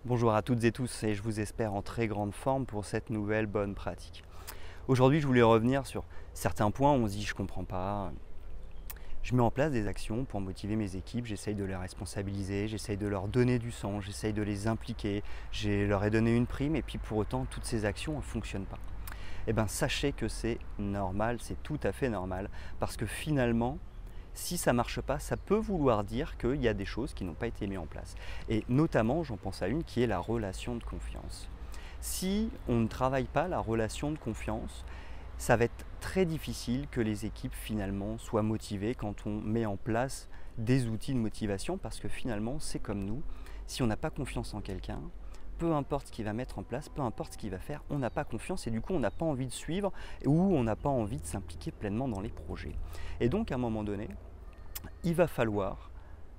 Bonjour à toutes et tous et je vous espère en très grande forme pour cette nouvelle bonne pratique. Aujourd'hui, je voulais revenir sur certains points où on se dit je comprends pas. Je mets en place des actions pour motiver mes équipes, j'essaye de les responsabiliser, j'essaye de leur donner du sens, j'essaye de les impliquer, je leur ai donné une prime et puis pour autant toutes ces actions ne fonctionnent pas. Eh bien sachez que c'est normal, c'est tout à fait normal parce que finalement, si ça ne marche pas, ça peut vouloir dire qu'il y a des choses qui n'ont pas été mises en place. Et notamment, j'en pense à une qui est la relation de confiance. Si on ne travaille pas la relation de confiance, ça va être très difficile que les équipes finalement soient motivées quand on met en place des outils de motivation parce que finalement, c'est comme nous. Si on n'a pas confiance en quelqu'un, peu importe ce qu'il va mettre en place, peu importe ce qu'il va faire, on n'a pas confiance et du coup on n'a pas envie de suivre ou on n'a pas envie de s'impliquer pleinement dans les projets. Et donc à un moment donné, il va falloir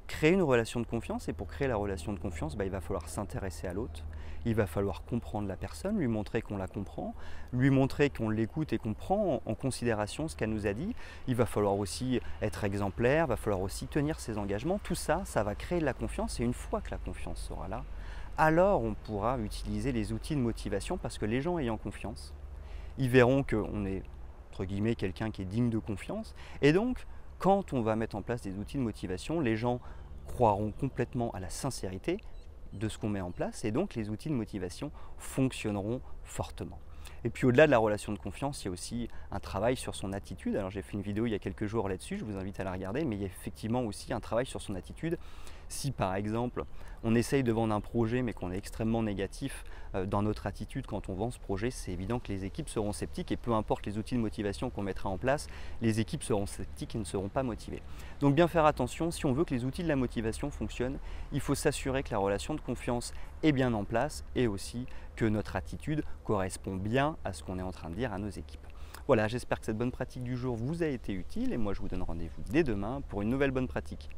créer une relation de confiance et pour créer la relation de confiance, il va falloir s'intéresser à l'autre, il va falloir comprendre la personne, lui montrer qu'on la comprend, lui montrer qu'on l'écoute et qu'on prend en considération ce qu'elle nous a dit. Il va falloir aussi être exemplaire, il va falloir aussi tenir ses engagements. Tout ça, ça va créer de la confiance et une fois que la confiance sera là, alors on pourra utiliser les outils de motivation parce que les gens ayant confiance, ils verront qu'on est, entre guillemets, quelqu'un qui est digne de confiance et donc quand on va mettre en place des outils de motivation, les gens croiront complètement à la sincérité de ce qu'on met en place et donc les outils de motivation fonctionneront fortement. Et puis au-delà de la relation de confiance, il y a aussi un travail sur son attitude. Alors j'ai fait une vidéo il y a quelques jours là-dessus, je vous invite à la regarder, mais il y a effectivement aussi un travail sur son attitude. Si par exemple on essaye de vendre un projet mais qu'on est extrêmement négatif dans notre attitude quand on vend ce projet, c'est évident que les équipes seront sceptiques et peu importe les outils de motivation qu'on mettra en place, les équipes seront sceptiques et ne seront pas motivées. Donc bien faire attention, si on veut que les outils de la motivation fonctionnent, il faut s'assurer que la relation de confiance est bien en place et aussi que notre attitude correspond bien à ce qu'on est en train de dire à nos équipes. Voilà, j'espère que cette bonne pratique du jour vous a été utile et moi je vous donne rendez-vous dès demain pour une nouvelle bonne pratique.